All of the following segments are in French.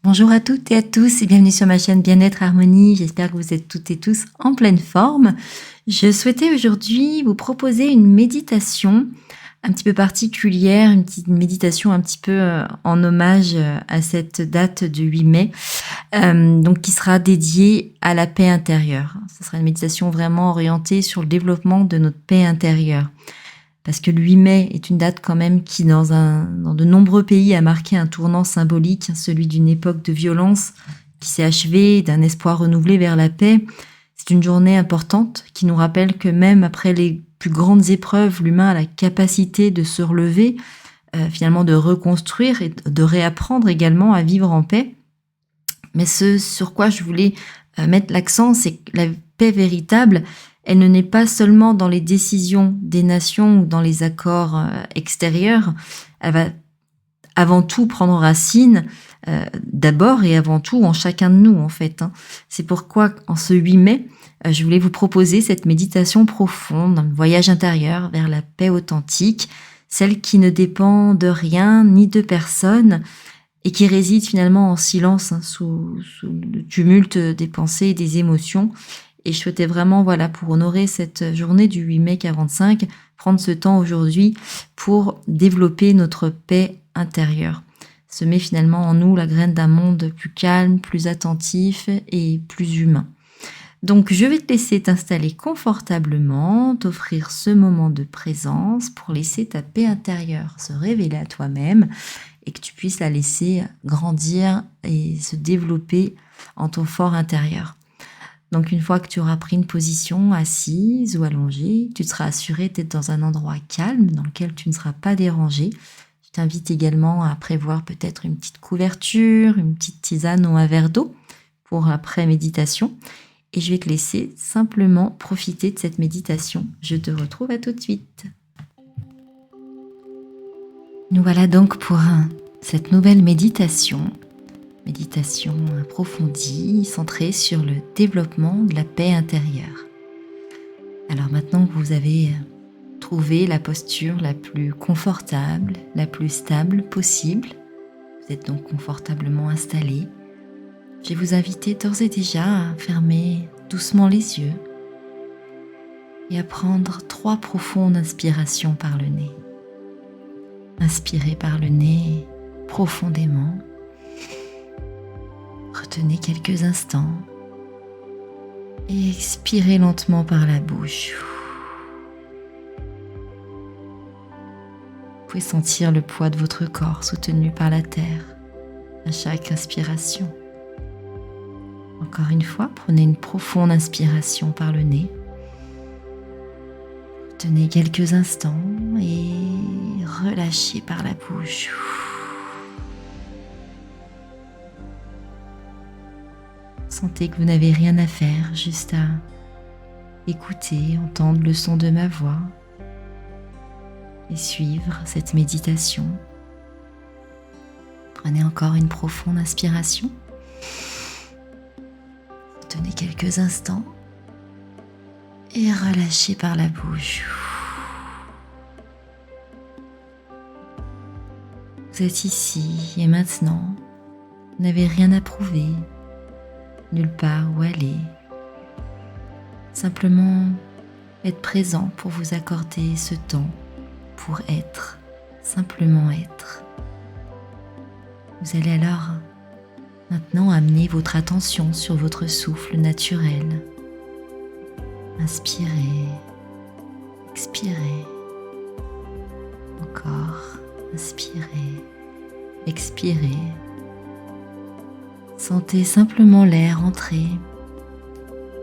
Bonjour à toutes et à tous et bienvenue sur ma chaîne Bien-être Harmonie. J'espère que vous êtes toutes et tous en pleine forme. Je souhaitais aujourd'hui vous proposer une méditation un petit peu particulière, une petite méditation un petit peu en hommage à cette date du 8 mai, donc qui sera dédiée à la paix intérieure. Ce sera une méditation vraiment orientée sur le développement de notre paix intérieure. Parce que le 8 mai est une date quand même qui, dans de nombreux pays, a marqué un tournant symbolique, celui d'une époque de violence qui s'est achevée, d'un espoir renouvelé vers la paix. C'est une journée importante qui nous rappelle que même après les plus grandes épreuves, l'humain a la capacité de se relever, finalement de reconstruire et de réapprendre également à vivre en paix. Mais ce sur quoi je voulais mettre l'accent, c'est que la paix véritable, elle ne naît pas seulement dans les décisions des nations ou dans les accords extérieurs. Elle va avant tout prendre racine, d'abord et avant tout en chacun de nous, en fait. C'est pourquoi, en ce 8 mai, je voulais vous proposer cette méditation profonde, un voyage intérieur vers la paix authentique, celle qui ne dépend de rien ni de personne et qui réside finalement en silence, sous le tumulte des pensées et des émotions. Et je souhaitais vraiment, pour honorer cette journée du 8 mai 45, prendre ce temps aujourd'hui pour développer notre paix intérieure. Semer finalement en nous la graine d'un monde plus calme, plus attentif et plus humain. Donc je vais te laisser t'installer confortablement, t'offrir ce moment de présence pour laisser ta paix intérieure se révéler à toi-même et que tu puisses la laisser grandir et se développer en ton fort intérieur. Donc une fois que tu auras pris une position assise ou allongée, tu te seras assuré d'être dans un endroit calme dans lequel tu ne seras pas dérangé. Je t'invite également à prévoir peut-être une petite couverture, une petite tisane ou un verre d'eau pour après-méditation. Et je vais te laisser simplement profiter de cette méditation. Je te retrouve à tout de suite. Nous voilà donc pour cette nouvelle méditation approfondie, centrée sur le développement de la paix intérieure. Alors maintenant que vous avez trouvé la posture la plus confortable, la plus stable possible, vous êtes donc confortablement installé, je vais vous inviter d'ores et déjà à fermer doucement les yeux et à prendre 3 profondes inspirations par le nez. Inspirez par le nez profondément. Retenez quelques instants et expirez lentement par la bouche. Vous pouvez sentir le poids de votre corps soutenu par la terre à chaque inspiration. Encore une fois, prenez une profonde inspiration par le nez. Retenez quelques instants et relâchez par la bouche. Sentez que vous n'avez rien à faire, juste à écouter, entendre le son de ma voix et suivre cette méditation. Prenez encore une profonde inspiration. Retenez quelques instants et relâchez par la bouche. Vous êtes ici et maintenant. Vous n'avez rien à prouver. Nulle part où aller. Simplement être présent pour vous accorder ce temps pour être, simplement être. Vous allez alors maintenant amener votre attention sur votre souffle naturel. Inspirez, expirez. Encore, inspirez, expirez. Sentez simplement l'air entrer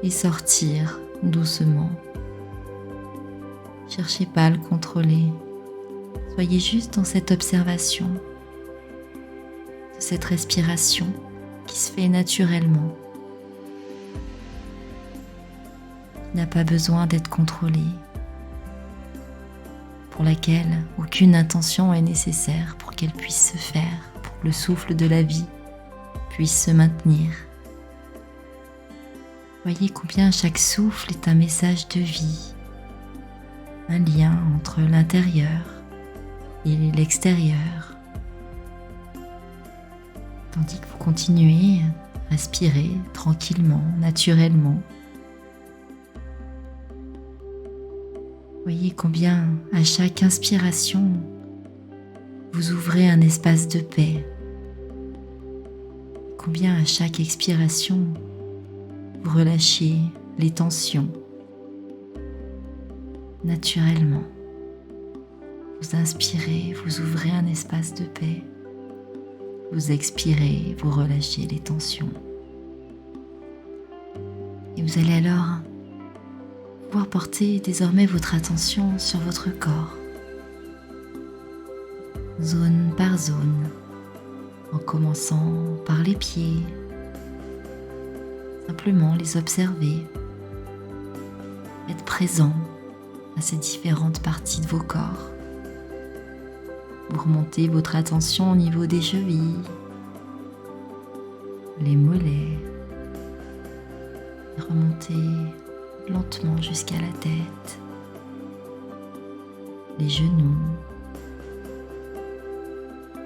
et sortir doucement. Cherchez pas à le contrôler. Soyez juste dans cette observation de cette respiration qui se fait naturellement. Qui n'a pas besoin d'être contrôlée, pour laquelle aucune intention est nécessaire pour qu'elle puisse se faire, pour que le souffle de la vie puisse se maintenir. Voyez combien chaque souffle est un message de vie, un lien entre l'intérieur et l'extérieur. tandis que vous continuez à respirer tranquillement, naturellement. Voyez combien à chaque inspiration, vous ouvrez un espace de paix. Combien à chaque expiration, vous relâchez les tensions naturellement. Vous inspirez, vous ouvrez un espace de paix. Vous expirez, vous relâchez les tensions. Et vous allez alors pouvoir porter désormais votre attention sur votre corps, zone par zone, en commençant par les pieds. Simplement les observer, être présent à ces différentes parties de vos corps. Vous remontez votre attention au niveau des chevilles, les mollets, et remontez lentement jusqu'à la tête, les genoux,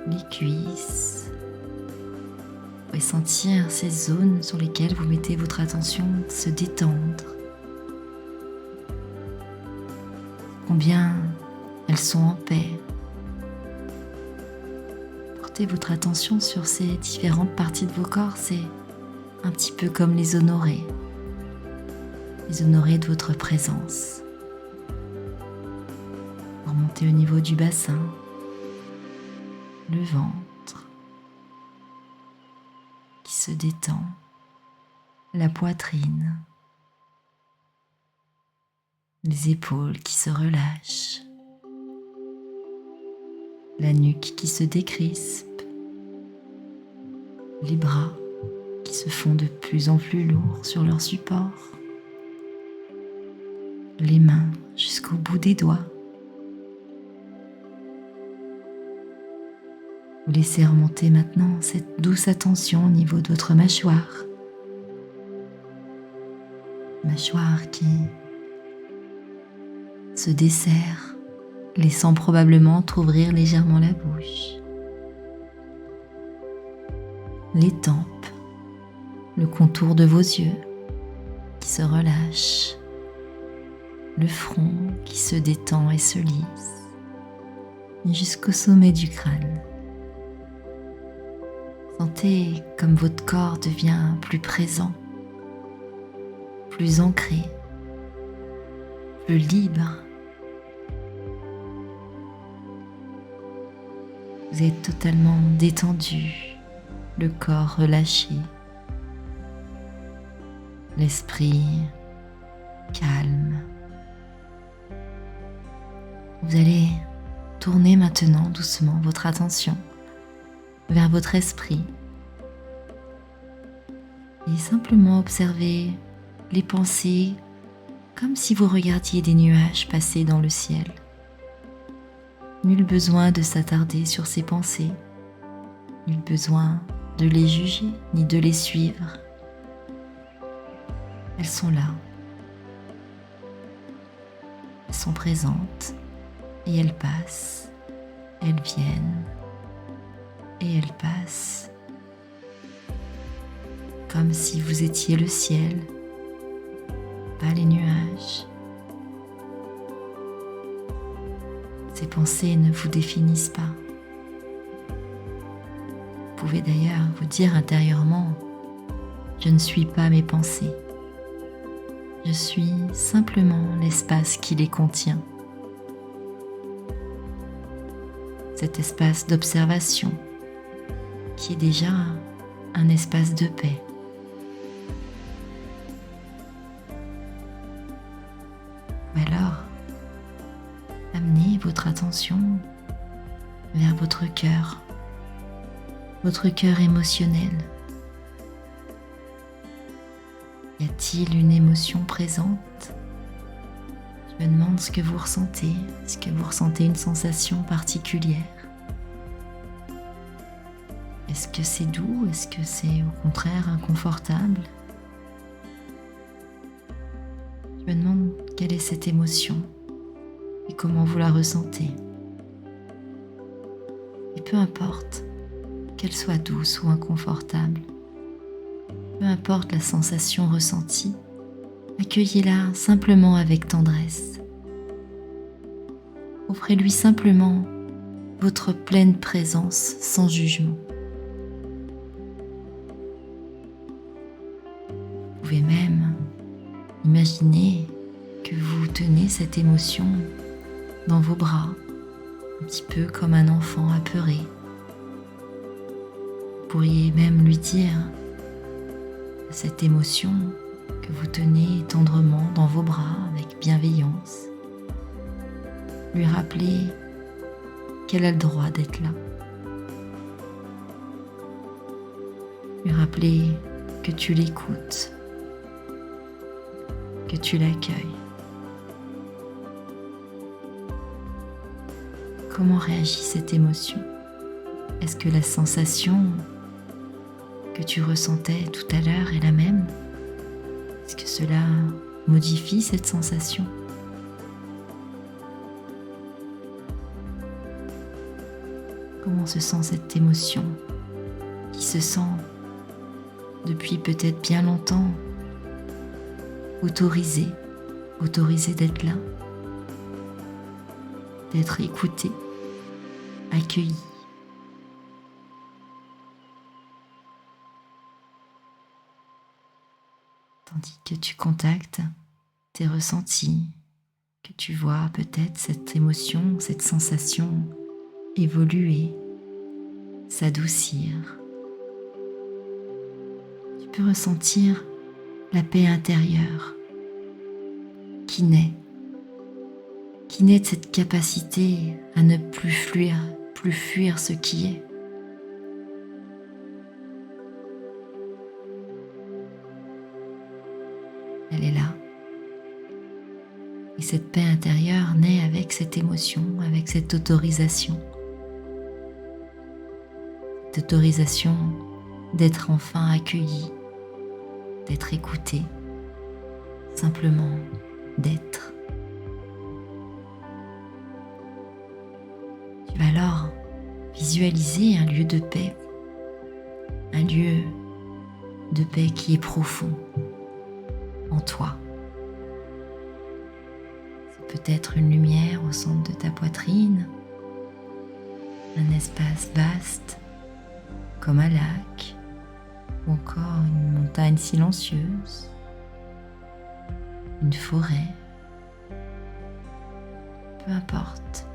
les cuisses. Vous pouvez sentir ces zones sur lesquelles vous mettez votre attention se détendre. Combien elles sont en paix. Portez votre attention sur ces différentes parties de vos corps, c'est un petit peu comme les honorer de votre présence. Remontez au niveau du bassin, le ventre qui se détend, la poitrine, les épaules qui se relâchent, la nuque qui se décrispe, les bras qui se font de plus en plus lourds sur leur support, les mains jusqu'au bout des doigts. Vous laissez remonter maintenant cette douce attention au niveau de votre mâchoire. Mâchoire qui se desserre, laissant probablement ouvrir légèrement la bouche. Les tempes, le contour de vos yeux qui se relâchent, le front qui se détend et se lisse, jusqu'au sommet du crâne. Sentez comme votre corps devient plus présent, plus ancré, plus libre. Vous êtes totalement détendu, le corps relâché, l'esprit calme. Vous allez tourner maintenant doucement votre attention vers votre esprit et simplement observer les pensées comme si vous regardiez des nuages passer dans le ciel. Nul besoin de s'attarder sur ces pensées, nul besoin de les juger ni de les suivre. Elles sont là, elles sont présentes et elles passent, elles viennent et elles passent, comme si vous étiez le ciel, pas les nuages. Ces pensées ne vous définissent pas. Vous pouvez d'ailleurs vous dire intérieurement, je ne suis pas mes pensées. Je suis simplement l'espace qui les contient. Cet espace d'observation qui est déjà un espace de paix. Alors, amenez votre attention vers votre cœur émotionnel. Y a-t-il une émotion présente? Je me demande ce que vous ressentez. Est-ce que vous ressentez une sensation particulière? Est-ce que c'est doux? Est-ce que c'est au contraire inconfortable? Je me demande quelle est cette émotion et comment vous la ressentez. Et peu importe qu'elle soit douce ou inconfortable. Peu importe la sensation ressentie, accueillez-la simplement avec tendresse. Offrez-lui simplement votre pleine présence sans jugement. Vous pouvez même imaginer que vous tenez cette émotion dans vos bras, un petit peu comme un enfant apeuré. Vous pourriez même lui dire cette émotion que vous tenez tendrement dans vos bras avec bienveillance. Lui rappeler qu'elle a le droit d'être là. Lui rappeler que tu l'écoutes, que tu l'accueilles. Comment réagit cette émotion? Est-ce que la sensation que tu ressentais tout à l'heure est la même? Est-ce que cela modifie cette sensation? Comment se sent cette émotion qui se sent depuis peut-être bien longtemps autorisée d'être là, d'être écoutée, accueillie? Tandis que tu contactes tes ressentis, que tu vois peut-être cette émotion, cette sensation évoluer, s'adoucir. Tu peux ressentir la paix intérieure qui naît de cette capacité à ne plus fuir ce qui est. Elle est là. Et cette paix intérieure naît avec cette émotion, avec cette autorisation. Cette autorisation d'être enfin accueilli, d'être écouté, simplement d'être. Tu vas alors visualiser un lieu de paix, un lieu de paix qui est profond en toi. C'est peut-être une lumière au centre de ta poitrine, un espace vaste comme un lac ou encore une montagne silencieuse, une forêt, peu importe.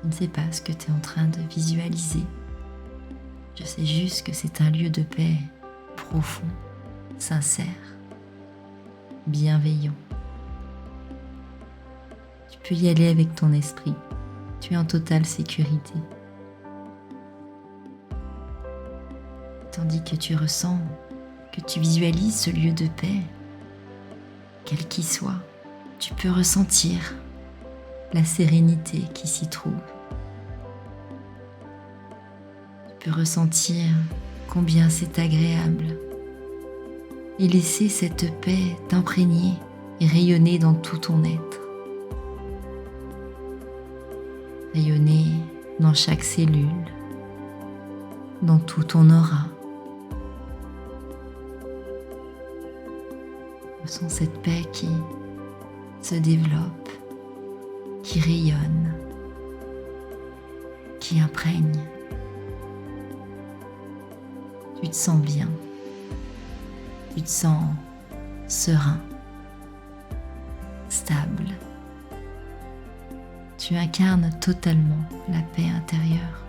Je ne sais pas ce que tu es en train de visualiser. Je sais juste que c'est un lieu de paix profond, sincère, bienveillant. Tu peux y aller avec ton esprit. Tu es en totale sécurité. Tandis que tu ressens, que tu visualises ce lieu de paix, quel qu'il soit, tu peux ressentir la sérénité qui s'y trouve. Tu peux ressentir combien c'est agréable et laisser cette paix t'imprégner et rayonner dans tout ton être. Rayonner dans chaque cellule, dans tout ton aura. Ressens cette paix qui se développe, qui rayonne, qui imprègne. Tu te sens bien, tu te sens serein, stable. Tu incarnes totalement la paix intérieure.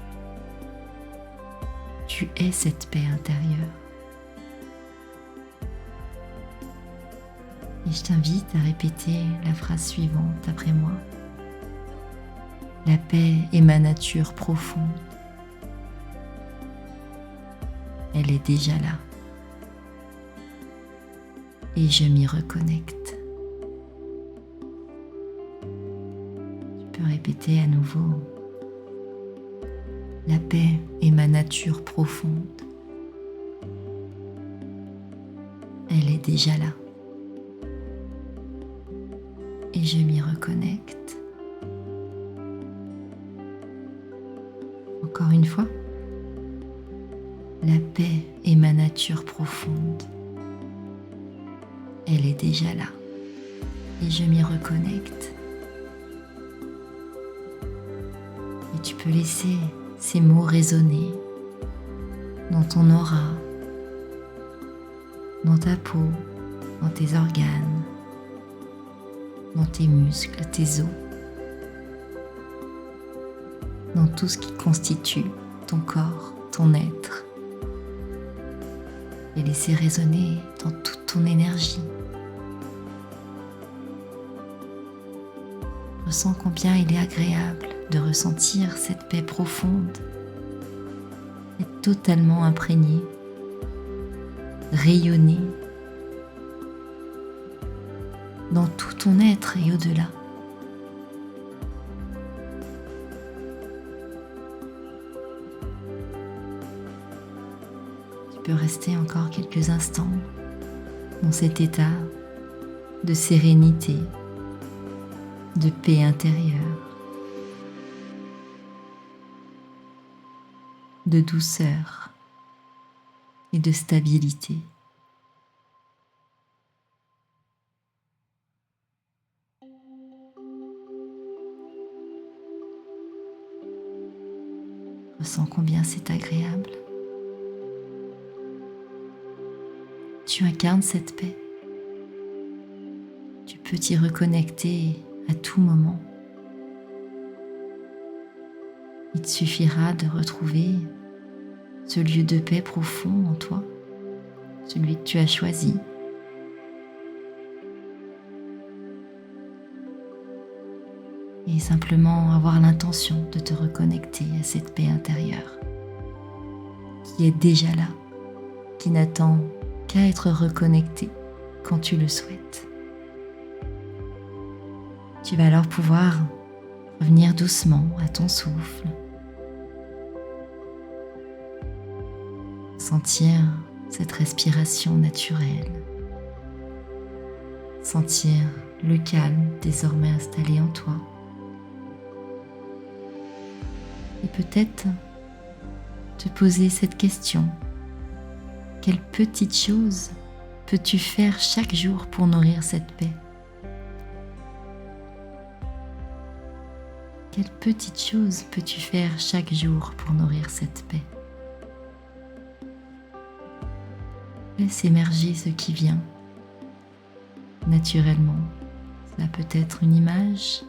Tu es cette paix intérieure. Et je t'invite à répéter la phrase suivante après moi. La paix est ma nature profonde. Elle est déjà là. Et je m'y reconnecte. Tu peux répéter à nouveau. La paix est ma nature profonde. Elle est déjà là. Et je m'y reconnecte. Encore une fois. La paix est ma nature profonde. Elle est déjà là et je m'y reconnecte. Et tu peux laisser ces mots résonner dans ton aura, dans ta peau, dans tes organes, dans tes muscles, tes os, dans tout ce qui constitue ton corps, ton être, et laisser résonner dans toute ton énergie. Ressens combien il est agréable de ressentir cette paix profonde, être totalement imprégné, rayonner dans tout ton être et au-delà. Tu peux rester encore quelques instants dans cet état de sérénité, de paix intérieure, de douceur et de stabilité. Ressens combien c'est agréable. Tu incarnes cette paix. Tu peux t'y reconnecter à tout moment. Il te suffira de retrouver ce lieu de paix profond en toi, celui que tu as choisi. Et simplement avoir l'intention de te reconnecter à cette paix intérieure qui est déjà là, qui n'attend qu'à être reconnectée quand tu le souhaites. Tu vas alors pouvoir revenir doucement à ton souffle, sentir cette respiration naturelle, sentir le calme désormais installé en toi. Et peut-être te poser cette question: quelle petite chose peux-tu faire chaque jour pour nourrir cette paix? Quelle petite chose peux-tu faire chaque jour pour nourrir cette paix? Laisse émerger ce qui vient naturellement. Cela peut être une image,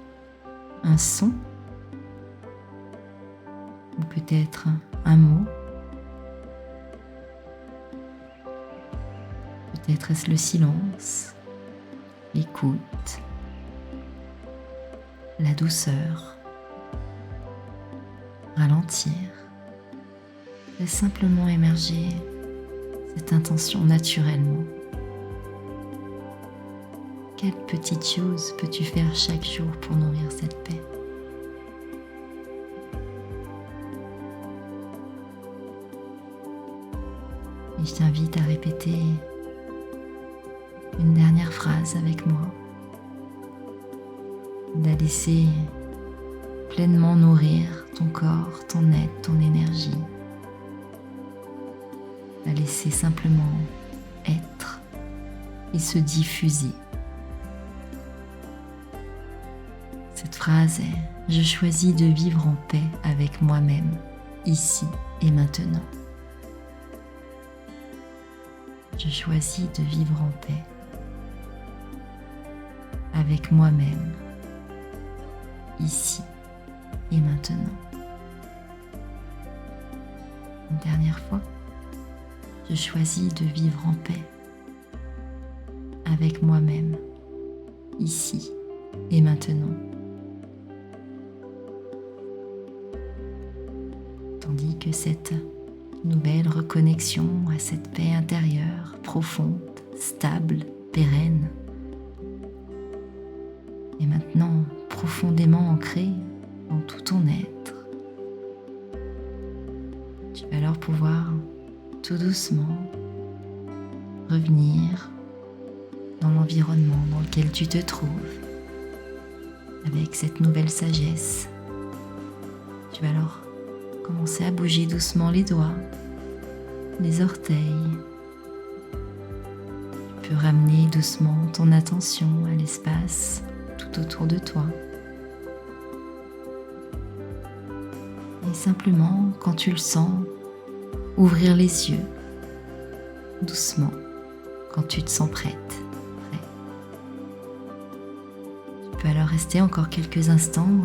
un son, ou peut-être un mot. Peut-être est-ce le silence, l'écoute, la douceur, ralentir. Laisse simplement émerger cette intention naturellement. Quelle petite chose peux-tu faire chaque jour pour nourrir cette paix? Et je t'invite à répéter une dernière phrase avec moi, de la laisser pleinement nourrir ton corps, ton être, ton énergie, la laisser simplement être et se diffuser. Cette phrase est: je choisis de vivre en paix avec moi-même, ici et maintenant. Je choisis de vivre en paix avec moi-même, ici et maintenant. Une dernière fois, je choisis de vivre en paix avec moi-même, ici et maintenant. Tandis que cette nouvelle reconnexion à cette paix intérieure, profonde, stable, pérenne, est maintenant profondément ancrée dans tout ton être. Tu vas alors pouvoir tout doucement revenir dans l'environnement dans lequel tu te trouves avec cette nouvelle sagesse. Tu vas alors commencer à bouger doucement les doigts, les orteils. Tu peux ramener doucement ton attention à l'espace tout autour de toi. Et simplement, quand tu le sens, ouvrir les yeux doucement quand tu te sens prête. Prêt. Tu peux alors rester encore quelques instants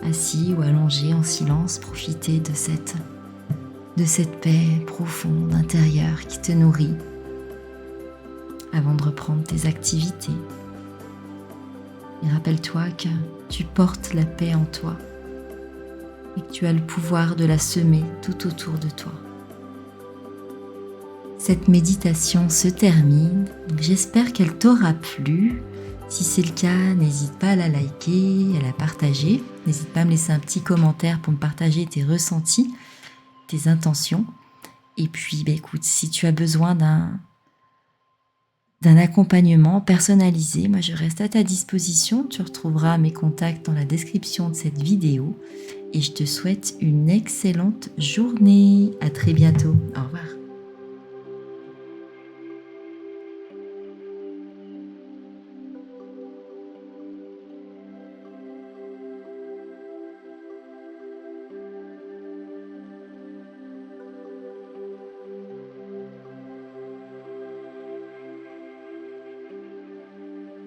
assis ou allongé en silence, profiter de cette paix profonde intérieure qui te nourrit avant de reprendre tes activités. Et rappelle-toi que tu portes la paix en toi et que tu as le pouvoir de la semer tout autour de toi. Cette méditation se termine, donc j'espère qu'elle t'aura plu. Si c'est le cas, n'hésite pas à la liker, à la partager. N'hésite pas à me laisser un petit commentaire pour me partager tes ressentis, tes intentions. Et puis, écoute, si tu as besoin d'un accompagnement personnalisé, moi je reste à ta disposition. Tu retrouveras mes contacts dans la description de cette vidéo. Et je te souhaite une excellente journée. À très bientôt. Au revoir.